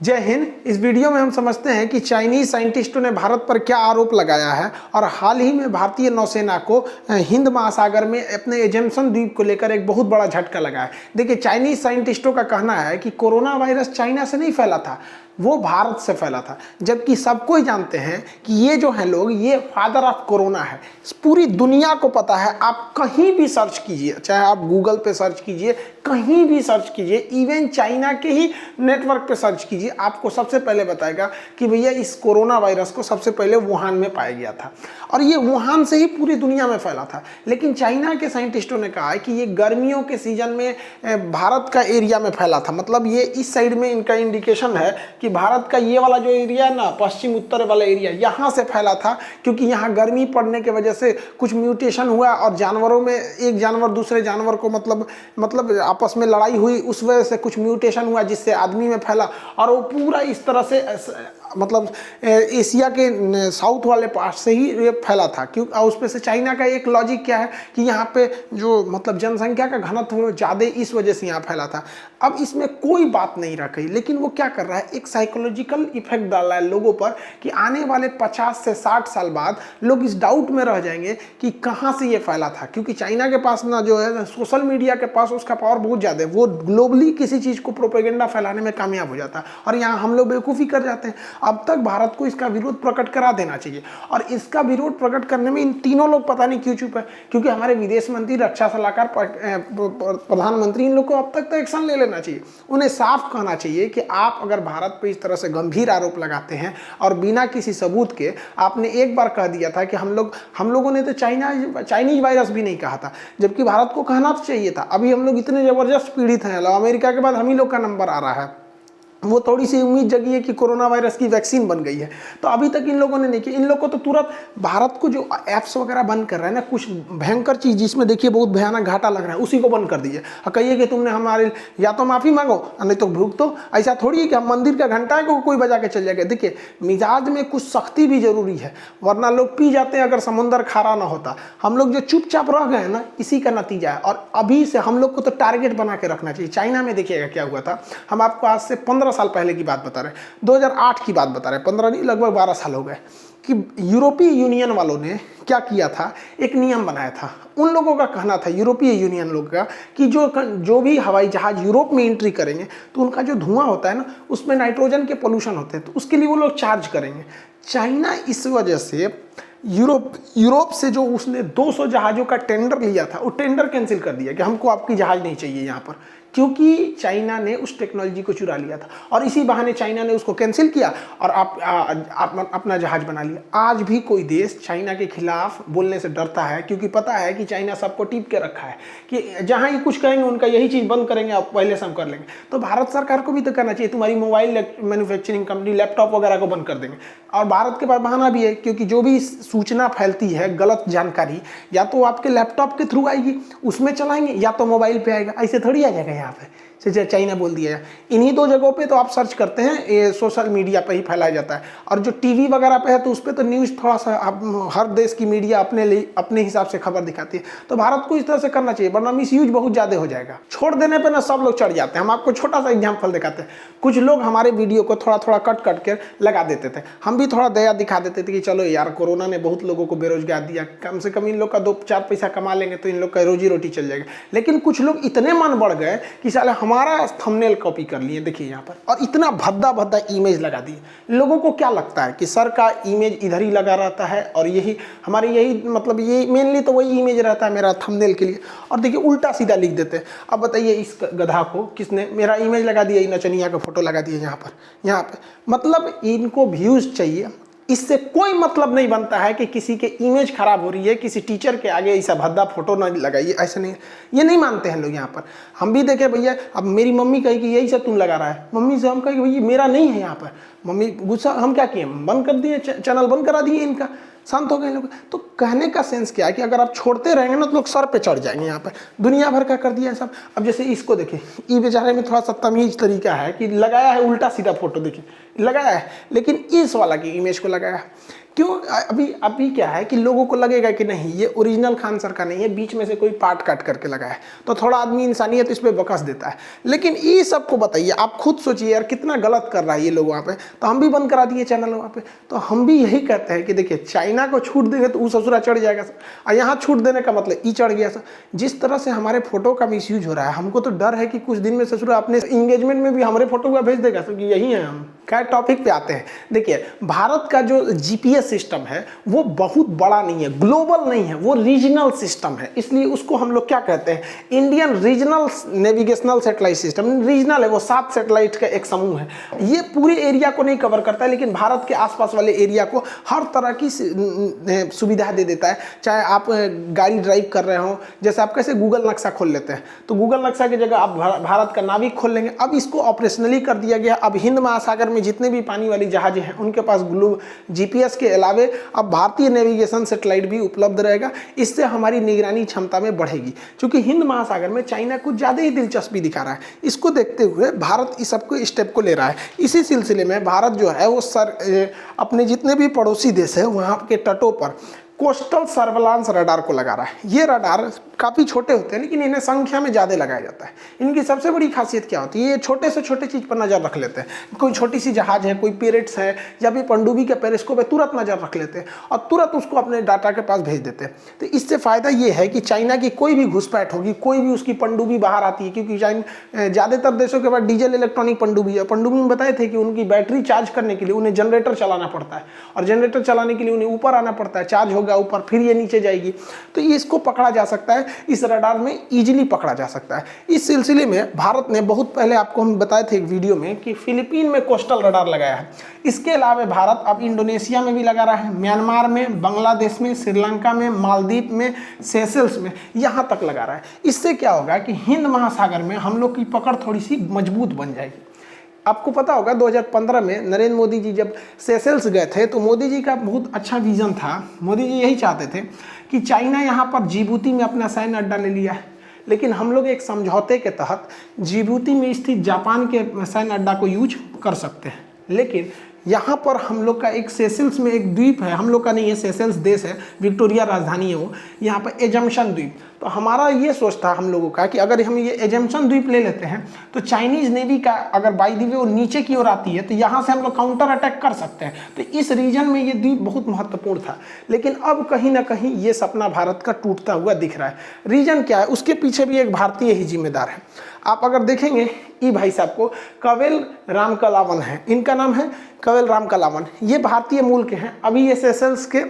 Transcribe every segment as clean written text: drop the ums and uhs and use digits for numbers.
जय हिंद। इस वीडियो में हम समझते हैं कि चाइनीज साइंटिस्टों ने भारत पर क्या आरोप लगाया है और हाल ही में भारतीय नौसेना को हिंद महासागर में अपने एजम्पशन द्वीप को लेकर एक बहुत बड़ा झटका लगा है। देखिए, चाइनीज साइंटिस्टों का कहना है कि कोरोना वायरस चाइना से नहीं फैला था, वो भारत से फैला था, जबकि सबको ही जानते हैं कि ये जो है लोग, ये फादर ऑफ कोरोना है। पूरी दुनिया को पता है। आप कहीं भी सर्च कीजिए, चाहे आप गूगल पे सर्च कीजिए, कहीं भी सर्च कीजिए, इवन चाइना के ही नेटवर्क पे सर्च कीजिए, आपको सबसे पहले बताएगा कि भैया इस कोरोना वायरस को सबसे पहले वुहान में पाया गया था और ये वुहान से ही पूरी दुनिया में फैला था। लेकिन चाइना के साइंटिस्टों ने कहा है कि ये गर्मियों के सीजन में भारत का एरिया में फैला था। मतलब ये इस साइड में इनका इंडिकेशन है कि भारत का ये वाला जो एरिया है ना, पश्चिम उत्तर वाला एरिया, यहाँ से फैला था, क्योंकि यहाँ गर्मी पड़ने की वजह से कुछ म्यूटेशन हुआ और जानवरों में एक जानवर दूसरे जानवर को मतलब आपस में लड़ाई हुई, उस वजह से कुछ म्यूटेशन हुआ जिससे आदमी में फैला और वो पूरा इस तरह से मतलब एशिया के साउथ वाले पार्ट से ही ये फैला था। क्यों? उस पे से चाइना का एक लॉजिक क्या है कि यहाँ पे जो मतलब जनसंख्या का घनत्व ज़्यादा, इस वजह से यहाँ फैला था। अब इसमें कोई बात नहीं रखी, लेकिन वो क्या कर रहा है, एक साइकोलॉजिकल इफेक्ट डाल रहा है लोगों पर कि आने वाले 50 से 60 साल बाद लोग इस डाउट में रह जाएंगे कि कहाँ से ये फैला था। क्योंकि चाइना के पास ना जो है सोशल मीडिया के पास उसका पावर बहुत ज़्यादा है, वो ग्लोबली किसी चीज़ को प्रोपेगेंडा फैलाने में कामयाब हो जाता है और यहाँ हम लोग बेवकूफ़ी कर जाते हैं। अब तक भारत को इसका विरोध प्रकट करा देना चाहिए और इसका विरोध प्रकट करने में इन तीनों लोग पता नहीं क्यों चुप है, क्योंकि हमारे विदेश मंत्री, रक्षा सलाहकार, प्रधानमंत्री, इन लोग को अब तक तो एक्शन ले लेना चाहिए। उन्हें साफ कहना चाहिए कि आप अगर भारत पर इस तरह से गंभीर आरोप लगाते हैं और बिना किसी सबूत के, आपने एक बार कह दिया था कि हम लोगों ने तो चाइनीज वायरस भी नहीं कहा था, जबकि भारत को कहना तो चाहिए था। अभी हम लोग इतने जबरदस्त पीड़ित हैं, अमेरिका के बाद हम ही लोग का नंबर आ रहा है। वो थोड़ी सी उम्मीद जगी है कि कोरोना वायरस की वैक्सीन बन गई है, तो अभी तक इन लोगों ने नहीं किया। इन लोगों को तो तुरंत भारत को जो ऐप्स वगैरह बंद कर रहा है ना, कुछ भयंकर चीज़ जिसमें देखिए बहुत भयानक घाटा लग रहा है, उसी को बंद कर दीजिए और कहिए कि तुमने हमारे, या तो माफ़ी मांगो नहीं तो भूख। तो ऐसा थोड़ी है कि हम मंदिर का घंटा है को कोई बजा के चल जाएगा। देखिए, मिजाज में कुछ सख्ती भी जरूरी है, वरना लोग पी जाते हैं। अगर समुंदर खारा ना होता, हम लोग जो चुपचाप रह गए ना, इसी का नतीजा है। और अभी से हम लोग को तो टारगेट बना के रखना चाहिए। चाइना में देखिएगा क्या हुआ था। हम आपको आज से 15 साल पहले की बात बता रहे हैं, 2008 की बात बता रहे हैं, 15 नहीं लगभग 12 साल हो गए, कि यूरोपीय यूनियन वालों ने क्या किया था, एक नियम बनाया था। उन लोगों का कहना था, यूरोपीय यूनियन लोगों का, कि जो भी हवाई जहाज यूरोप में एंट्री करेंगे तो उनका जो धुआं होता है ना, उसमें नाइट्रोजन के पोल्यूशन होते हैं, तो उसके लिए वो लोग चार्ज करेंगे। चाइना इस वजह से यूरोप से जो उसने 200 जहाज़ों का टेंडर लिया था, वो टेंडर कैंसिल कर दिया कि हमको आपकी जहाज़ नहीं चाहिए यहाँ पर, क्योंकि चाइना ने उस टेक्नोलॉजी को चुरा लिया था। और इसी बहाने चाइना ने उसको कैंसिल किया और आप अपना जहाज़ बना लिया। आज भी कोई देश चाइना के खिलाफ बोलने से डरता है, क्योंकि पता है कि चाइना सबको टीप के रखा है कि जहाँ ही कुछ कहेंगे उनका यही चीज़ बंद करेंगे, आप पहले से हम कर लेंगे। तो भारत सरकार को भी तो करना चाहिए, तुम्हारी मोबाइल मैन्युफैक्चरिंग कंपनी, लैपटॉप वगैरह को बंद कर देंगे। और भारत के पास बहाना भी है, क्योंकि जो भी सूचना फैलती है, गलत जानकारी, या तो आपके लैपटॉप के थ्रू आएगी, उसमें चलाएंगे, या तो मोबाइल पे आएगा। ऐसे थोड़ी आ जाएगा यहाँ पे चाइना बोल दिया है। इन्हीं दो जगहों पे तो आप सर्च करते हैं, ये सोशल मीडिया पे ही फैलाया जाता है। और जो टीवी वगैरह पे है तो उस पर तो न्यूज़ थोड़ा सा, हर देश की मीडिया अपने हिसाब से खबर दिखाती है। तो भारत को इस तरह से करना चाहिए, वरना मिसयूज बहुत ज़्यादा हो जाएगा। छोड़ देने पर ना सब लोग चढ़ जाते हैं। हम आपको छोटा सा एग्जाम्पल दिखाते हैं। कुछ लोग हमारे वीडियो को थोड़ा थोड़ा कट कर लगा देते थे, हम भी थोड़ा दया दिखा देते थे कि चलो यार, कोरोना ने बहुत लोगों को बेरोजगार दिया, कम से कम इन लोग का 2-4 पैसा कमा लेंगे तो इन लोग का रोजी रोटी चल जाएगा। लेकिन कुछ लोग इतने मन बढ़ गए कि साले हमारा थंबनेल कॉपी कर लिए, देखिए यहाँ पर, और इतना भद्दा इमेज लगा दिए। लोगों को क्या लगता है कि सर का इमेज इधर ही लगा रहता है और यही हमारी, यही मतलब ये मेनली तो वही इमेज रहता है मेरा थंबनेल के लिए। और देखिए उल्टा सीधा लिख देते हैं। अब बताइए, इस गधा को किसने मेरा इमेज लगा दिया, नचनिया का फोटो लगा दिया यहाँ पर। मतलब इनको व्यूज चाहिए, इससे कोई मतलब नहीं बनता है कि किसी के इमेज खराब हो रही है, किसी टीचर के आगे ऐसा भद्दा फोटो ना लगाइए, ऐसा नहीं, ये नहीं मानते हैं लोग यहाँ पर। हम भी देखे भैया, अब मेरी मम्मी कही कि यही सब तुम लगा रहा है, मम्मी से हम कहे कि भैया मेरा नहीं है यहाँ पर। मम्मी गुस्सा, हम क्या किए, बंद कर दिए, चैनल बंद करा दिए इनका, शांत हो गए लोग। तो कहने का सेंस क्या है कि अगर आप छोड़ते रहेंगे ना तो लोग सर पे चढ़ जाएंगे। यहाँ पर दुनिया भर का कर दिया है सब। अब जैसे इसको देखिए, ये बेचारे में थोड़ा सा तमीज तरीका है कि लगाया है उल्टा सीधा फोटो, देखिए लगाया है, लेकिन इस वाला की इमेज को लगाया है। क्यों? अभी क्या है कि लोगों को लगेगा कि नहीं ये ओरिजिनल खान सर का नहीं है, बीच में से कोई पार्ट काट करके लगा है, तो थोड़ा आदमी इंसानियत इस पर बकस देता है। लेकिन ये सबको बताइए, आप खुद सोचिए यार कितना गलत कर रहा है ये लोग वहाँ पे। तो हम भी बंद करा दिए चैनल वहाँ पे। तो हम भी यही कहते हैं कि देखिए चाइना को छूट देंगे तो वो ससुरा चढ़ जाएगा सर, और यहाँ छूट देने का मतलब ई चढ़ गया सर। जिस तरह से हमारे फोटो का मिसयूज हो रहा है, हमको तो डर है कि कुछ दिन में ससुरा अपने इंगेजमेंट में भी हमारे फोटो का भेज देगा सर कि यही है हम। क्या टॉपिक पे आते हैं, देखिए भारत का जो जीपीएस सिस्टम है वो बहुत बड़ा नहीं है, ग्लोबल नहीं है, वो रीजनल सिस्टम है। इसलिए उसको हम लोग क्या कहते हैं, Indian regional navigational satellite system. Regional है वो 7 सैटेलाइट का एक समूह है। ये पूरे एरिया को नहीं कवर करता है, लेकिन भारत के आसपास वाले एरिया को हर तरह की सुविधा दे देता है। चाहे आप गाड़ी ड्राइव कर रहे हो, जैसे आप कैसे गूगल नक्शा खोल लेते हैं, तो गूगल नक्शा की जगह आप भारत का नाविक खोल लेंगे। अब इसको ऑपरेशनली कर दिया गया। अब हिंद महासागर में जितने भी पानी वाली जहाजें हैं उनके पास जीपीएस के अलावे अब भारतीय नेविगेशन सैटेलाइट भी उपलब्ध रहेगा। इससे हमारी निगरानी क्षमता में बढ़ेगी, क्योंकि हिंद महासागर में चाइना कुछ ज़्यादा ही दिलचस्पी दिखा रहा है। इसको देखते हुए भारत इस सबको स्टेप को ले रहा है। इसी सिलसिले में भारत जो है वो अपने जितने भी पड़ोसी देश है वहाँ के तटों पर कोस्टल सर्वेलांस रडार को लगा रहा है। ये रडार काफ़ी छोटे होते हैं, लेकिन इन्हें संख्या में ज़्यादा लगाया जाता है। इनकी सबसे बड़ी खासियत क्या होती है, ये छोटे से छोटे चीज़ पर नज़र रख लेते हैं। कोई छोटी सी जहाज है, कोई पेरेट्स है, या फिर पनडुब्बी के पेरिस्कोप है, तुरंत नज़र रख लेते हैं और तुरंत उसको अपने डाटा के पास भेज देते हैं। तो इससे फ़ायदा ये है कि चाइना की कोई भी घुसपैठ होगी, कोई भी उसकी पनडुब्बी बाहर आती है, क्योंकि ज़्यादातर देशों के पास डीजल इलेक्ट्रॉनिक पनडुब्बी है। पनडुब्बी में बताए थे कि उनकी बैटरी चार्ज करने के लिए उन्हें जनरेटर चलाना पड़ता है, और जनरेटर चलाने के लिए उन्हें ऊपर आना पड़ता है, चार्ज होगा ऊपर, फिर ये नीचे जाएगी। तो ये इसको पकड़ा जा सकता है, इस रडार में इजीली पकड़ा जा सकता है। इस सिलसिले में भारत ने बहुत पहले आपको हम बताए थे एक वीडियो में कि फिलीपीन में कोस्टल रडार लगाया है। इसके अलावा भारत अब इंडोनेशिया में भी लगा रहा है, म्यांमार में, बांग्लादेश में, श्रीलंका में, मालदीव में, सेशल्स में, यहाँ तक लगा रहा है। इससे क्या होगा कि हिंद महासागर में हम लोग की पकड़ थोड़ी सी मजबूत बन जाएगी। आपको पता होगा 2015 में नरेंद्र मोदी जी जब सेशल्स गए थे तो मोदी जी का बहुत अच्छा विजन था। मोदी जी यही चाहते थे कि चाइना यहाँ पर जिबूती में अपना सैन्य अड्डा ले लिया है, लेकिन हम लोग एक समझौते के तहत जिबूती में स्थित जापान के सैन्य अड्डा को यूज कर सकते हैं। लेकिन यहाँ पर हम लोग का एक सेशल्स में एक द्वीप है, हम लोग का नहीं है, सेशल्स देश है, विक्टोरिया राजधानी है वो, यहाँ पर एजम्पशन द्वीप। तो हमारा ये सोच था हम लोगों का कि अगर हम ये एजम्पशन द्वीप ले लेते हैं तो चाइनीज़ नेवी का अगर बाई द वे वो नीचे की ओर आती है तो यहाँ से हम लोग काउंटर अटैक कर सकते हैं। तो इस रीजन में ये द्वीप बहुत महत्वपूर्ण था, लेकिन अब कहीं ना कहीं ये सपना भारत का टूटता हुआ दिख रहा है। रीजन क्या है, उसके पीछे भी एक भारतीय ही जिम्मेदार है। आप अगर देखेंगे ई भाई साहब को कवेल रामकलावन है, इनका नाम है कवेल रामकलावन, ये भारतीय मूल के हैं। अभी ये सेशल्स के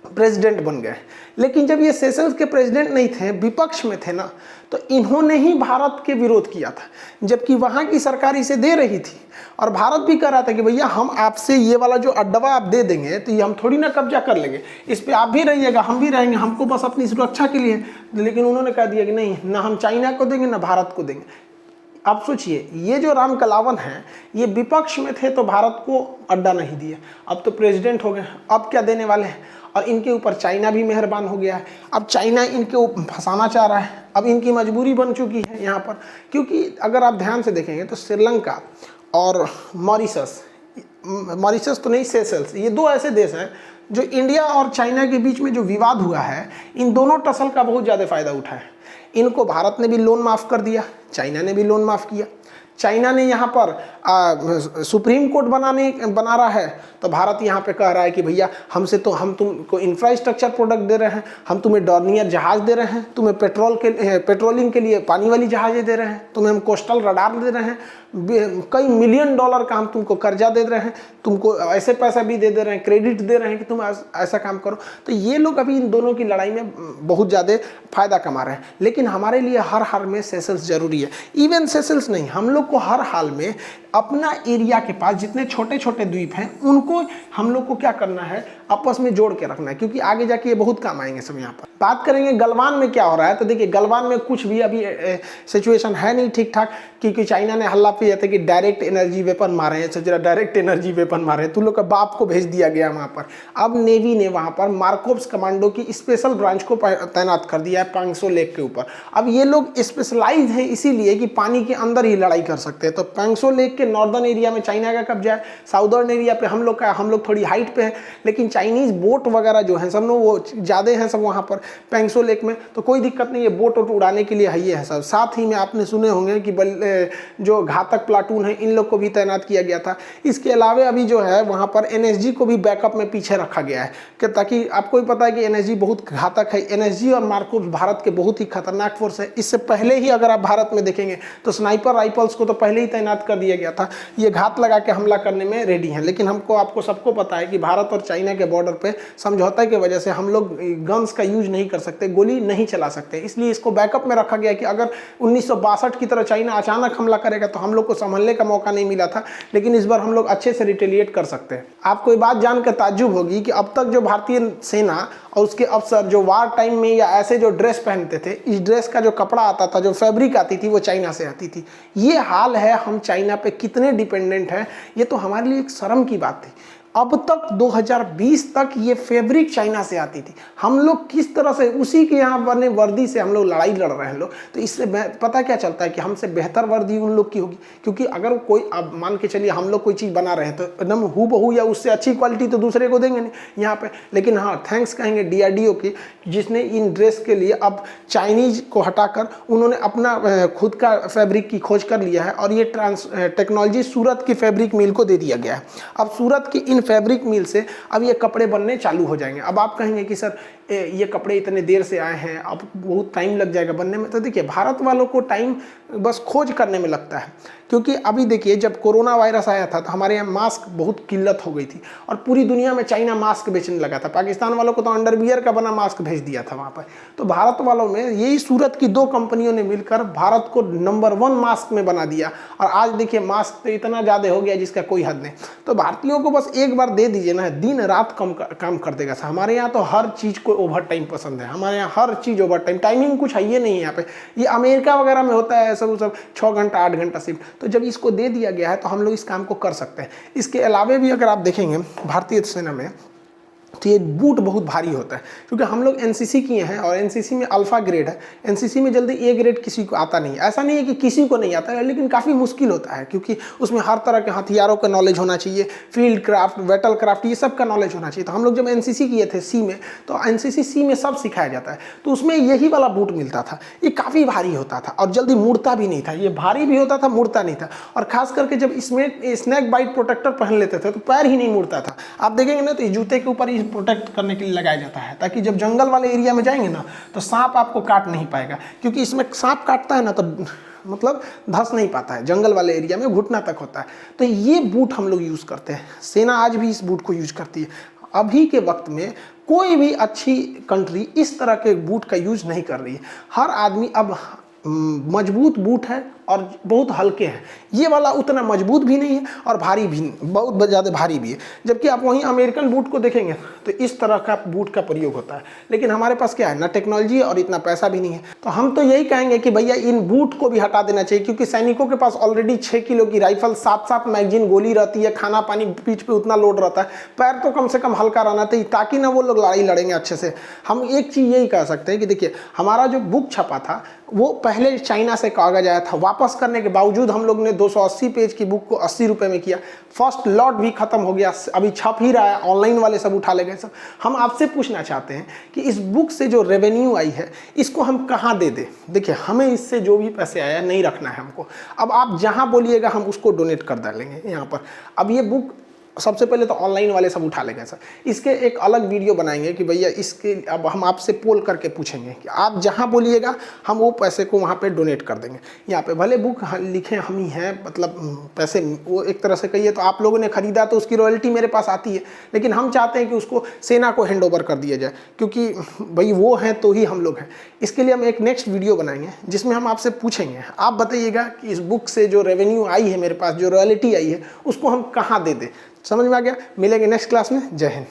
प्रेसिडेंट बन गए, लेकिन जब ये सेशल्स के प्रेसिडेंट नहीं थे, विपक्ष में थे ना, तो इन्होंने ही भारत के विरोध किया था, जबकि वहाँ की सरकार इसे दे रही थी। और भारत भी कह रहा था कि भैया हम आपसे ये वाला जो अड्डा आप दे देंगे तो ये हम थोड़ी ना कब्जा कर लेंगे, इस पर आप भी रहिएगा हम भी रहेंगे, हमको बस अपनी सुरक्षा के लिए। लेकिन उन्होंने कह दिया कि नहीं, ना हम चाइना को देंगे ना भारत को देंगे। आप सोचिए, ये जो रामकलावन हैं ये विपक्ष में थे तो भारत को अड्डा नहीं दिए, अब तो प्रेसिडेंट हो गए, अब क्या देने वाले हैं। और इनके ऊपर चाइना भी मेहरबान हो गया है। अब चाइना इनके ऊपर फंसाना चाह रहा है, अब इनकी मजबूरी बन चुकी है यहाँ पर। क्योंकि अगर आप ध्यान से देखेंगे तो श्रीलंका और मॉरिशस तो नहीं, सेशल्स, ये दो ऐसे देश हैं जो इंडिया और चाइना के बीच में जो विवाद हुआ है, इन दोनों टसल का बहुत ज़्यादा फ़ायदा उठाया। इनको भारत ने भी लोन माफ़ कर दिया, चाइना ने भी लोन माफ़ किया। चाइना ने यहाँ पर सुप्रीम कोर्ट बना रहा है, तो भारत यहाँ पे कह रहा है कि भैया हम तुमको इंफ्रास्ट्रक्चर प्रोडक्ट दे रहे हैं, हम तुम्हें डॉर्नियर जहाज़ दे रहे हैं, तुम्हें पेट्रोलिंग के लिए पानी वाली जहाज़ें दे रहे हैं, तुम्हें हम कोस्टल रडार दे रहे हैं, कई मिलियन डॉलर का हम तुमको कर्जा दे रहे हैं, तुमको ऐसे पैसा भी दे रहे हैं, क्रेडिट दे रहे हैं कि तुम ऐसा काम करो। तो ये लोग अभी इन दोनों की लड़ाई में बहुत ज़्यादा फ़ायदा कमा रहे हैं। लेकिन हमारे लिए हर हाल में सेशल्स ज़रूरी है। इवन सेशल्स नहीं, हम लोग को हर हाल में अपना एरिया के पास जितने छोटे छोटे द्वीप हैं उनको हम लोग को क्या करना है, आपस में जोड़ के रखना है, क्योंकि आगे जाके ये बहुत काम आएंगे सब। यहाँ पर बात करेंगे गलवान में क्या हो रहा है, तो देखिए गलवान में कुछ भी अभी सिचुएशन है नहीं ठीक ठाक, क्योंकि चाइना ने हल्ला किया था कि डायरेक्ट एनर्जी वेपन मारे हैं, सोच रहा डायरेक्ट एनर्जी वेपन मारे, तुम लोग का बाप को भेज दिया गया वहाँ पर। अब नेवी ने वहाँ पर मार्कोव्स कमांडो की स्पेशल ब्रांच को तैनात कर दिया है 500 लेक के ऊपर। अब ये लोग स्पेशलाइज हैं इसीलिए कि पानी के अंदर ही लड़ाई कर कर सकते। तो पैंगसो लेक के नॉर्दर्न एरिया में चाइना का कब्जा है, साउदर्न एरिया पे हम लोग थोड़ी हाइट पे हैं, लेकिन चाइनीज़ बोट वगैरह जो है सब लोग वो ज़्यादा हैं सब वहाँ पर पैंगसो लेक में, तो कोई दिक्कत नहीं है, बोट वोट उड़ाने के लिए है सब। साथ ही में आपने सुने होंगे कि जो घातक प्लाटून है इन लोग को भी तैनात किया गया था। इसके अलावा अभी जो है वहाँ पर एनएसजी को भी बैकअप में पीछे रखा गया है कि ताकि आपको भी पता है कि एनएसजी बहुत घातक है। एनएसजी और मार्कोव्स भारत के बहुत ही खतरनाक फोर्स है। इससे पहले ही अगर आप भारत में देखेंगे तो स्नाइपर राइफल्स को तो पहले ही तैनात कर दिया गया था, ये घात लगा के हमला करने में रेडी हैं। लेकिन आपको सबको पता है कि भारत और चाइना के बॉर्डर पे समझौते की वजह से हम लोग गन्स का यूज नहीं कर सकते, गोली नहीं चला सकते, इसलिए इसको बैकअप में रखा गया कि अगर 1962 की तरह चाइना अचानक हमला करेगा तो हम लोग को संभलने का मौका नहीं मिला था, लेकिन इस बार हम लोग अच्छे से रिटेलिएट कर सकते हैं। आपको ये बात जानकर ताज्जुब होगी कि अब तक जो भारतीय सेना और उसके अफसर जो वार टाइम में या ऐसे जो ड्रेस पहनते थे, इस ड्रेस का जो कपड़ा आता था, जो फैब्रिक आती थी, वो चाइना से आती थी। ये हाल है, हम चाइना पे कितने डिपेंडेंट हैं, ये तो हमारे लिए एक शर्म की बात थी। अब तक 2020 तक ये फैब्रिक चाइना से आती थी, हम लोग किस तरह से उसी के यहाँ बने वर्दी से हम लोग लड़ाई लड़ रहे हैं लोग। तो इससे पता क्या चलता है कि हमसे बेहतर वर्दी उन लोग की होगी, क्योंकि अगर कोई अब मान के चलिए हम लोग कोई चीज़ बना रहे हैं तो एकदम हूबहू या उससे अच्छी क्वालिटी तो दूसरे को देंगे नहीं यहाँ पे। लेकिन हाँ, थैंक्स कहेंगे DRDO की, जिसने इन ड्रेस के लिए अब चाइनीज को हटाकर उन्होंने अपना खुद का फैब्रिक की खोज कर लिया है और ये टेक्नोलॉजी सूरत की फैब्रिक मिल को दे दिया गया है। अब सूरत की इन फैब्रिक मिल से अब ये कपड़े बनने चालू हो जाएंगे। अब आप कहेंगे कि सर ये कपड़े इतने देर से आए हैं, अब बहुत टाइम लग जाएगा बनने में। तो देखिए, भारत वालों को टाइम बस खोज करने में लगता है, क्योंकि अभी देखिए जब कोरोना वायरस आया था तो हमारे यहाँ मास्क बहुत किल्लत हो गई थी और पूरी दुनिया में चाइना मास्क बेचने लगा था। पाकिस्तान वालों को तो अंडरवियर का बना मास्क भेज दिया था वहाँ पर। तो भारत वालों में यही सूरत की 2 कंपनियों ने मिलकर भारत को नंबर 1 मास्क में बना दिया और आज देखिए मास्क तो इतना ज़्यादा हो गया जिसका कोई हद नहीं। तो भारतीयों को बस एक बार दे दीजिए ना, दिन रात काम कर देगा। हमारे यहाँ तो हर चीज़ को ओवर टाइम पसंद है, हमारे यहाँ हर चीज़ ओवर टाइम, टाइमिंग कुछ है ये नहीं है यहाँ पे। ये अमेरिका वगैरह में होता है सब 6 घंटा 8 घंटा शिफ्ट। तो जब इसको दे दिया गया है तो हम लोग इस काम को कर सकते हैं। इसके अलावा भी अगर आप देखेंगे भारतीय सेना में तो ये बूट बहुत भारी होता है, क्योंकि हम लोग एनसीसी किए हैं और एनसीसी में अल्फा ग्रेड है। एनसीसी में जल्दी ए ग्रेड किसी को आता नहीं है, ऐसा नहीं है कि किसी को नहीं आता है, लेकिन काफ़ी मुश्किल होता है क्योंकि उसमें हर तरह के हथियारों का नॉलेज होना चाहिए, फील्ड क्राफ्ट, बैटल क्राफ्ट, ये सब का नॉलेज होना चाहिए। तो हम लोग जब एनसीसी किए थे सी में, तो एनसीसी सी में सब सिखाया जाता है, तो उसमें यही वाला बूट मिलता था। ये काफ़ी भारी होता था और जल्दी मुड़ता भी नहीं था, ये भारी भी होता था, मुड़ता नहीं था। और खास करके जब इसमें स्नैक बाइट प्रोटेक्टर पहन लेते थे तो पैर ही नहीं मुड़ता था। आप देखेंगे ना, तो जूते के ऊपर ही प्रोटेक्ट करने के लिए लगाया जाता है, ताकि जब जंगल वाले एरिया में जाएंगे ना तो सांप आपको काट नहीं पाएगा, क्योंकि इसमें सांप काटता है ना तो मतलब धंस नहीं पाता है, जंगल वाले एरिया में घुटना तक होता है। तो ये बूट हम लोग यूज़ करते हैं, सेना आज भी इस बूट को यूज करती है। अभी के वक्त में कोई भी अच्छी कंट्री इस तरह के बूट का यूज नहीं कर रही है। हर आदमी अब मजबूत बूट है और बहुत हल्के हैं। ये वाला उतना मजबूत भी नहीं है और भारी भी, बहुत ज़्यादा भारी भी है। जबकि आप वहीं अमेरिकन बूट को देखेंगे तो इस तरह का बूट का प्रयोग होता है, लेकिन हमारे पास क्या है, ना टेक्नोलॉजी और इतना पैसा भी नहीं है। तो हम तो यही कहेंगे कि भैया इन बूट को भी हटा देना चाहिए, क्योंकि सैनिकों के पास ऑलरेडी 6 किलो की राइफल, 7 मैगजीन गोली रहती है, खाना पानी पीठ पे उतना लोड रहता है, पैर तो कम से कम हल्का रहना चाहिए ताकि ना वो लोग लड़ाई लड़ेंगे अच्छे से। हम एक चीज़ यही कह सकते हैं कि देखिए, हमारा जो बुक छपा था वो पहले चाइना से कागज आया था, वापस करने के बावजूद हम लोग ने 280 पेज की बुक को 80 रुपये में किया। फर्स्ट लॉट भी खत्म हो गया, अभी छप ही रहा है, ऑनलाइन वाले सब उठा ले गए सब। हम आपसे पूछना चाहते हैं कि इस बुक से जो रेवेन्यू आई है इसको हम कहाँ दे दें। देखिए, हमें इससे जो भी पैसे आया नहीं रखना है हमको। अब आप जहाँ बोलिएगा हम उसको डोनेट कर डालेंगे यहाँ पर। अब ये बुक सबसे पहले तो ऑनलाइन वाले सब उठा लेंगे सर, इसके एक अलग वीडियो बनाएंगे कि भैया इसके, अब हम आपसे पोल करके पूछेंगे कि आप जहाँ बोलिएगा हम वो पैसे को वहाँ पे डोनेट कर देंगे। यहाँ पे भले बुक लिखे हम ही हैं, मतलब पैसे वो एक तरह से कहिए तो आप लोगों ने खरीदा तो उसकी रॉयल्टी मेरे पास आती है, लेकिन हम चाहते हैं कि उसको सेना को हैंड ओवर कर दिया जाए, क्योंकि भाई वो हैं तो ही हम लोग हैं। इसके लिए हम एक नेक्स्ट वीडियो बनाएंगे जिसमें हम आपसे पूछेंगे, आप बताइएगा कि इस बुक से जो रेवेन्यू आई है मेरे पास, जो रॉयल्टी आई है, उसको हम कहाँ दे दें। समझ में आ गया? मिलेंगे नेक्स्ट क्लास में। जय हिंद।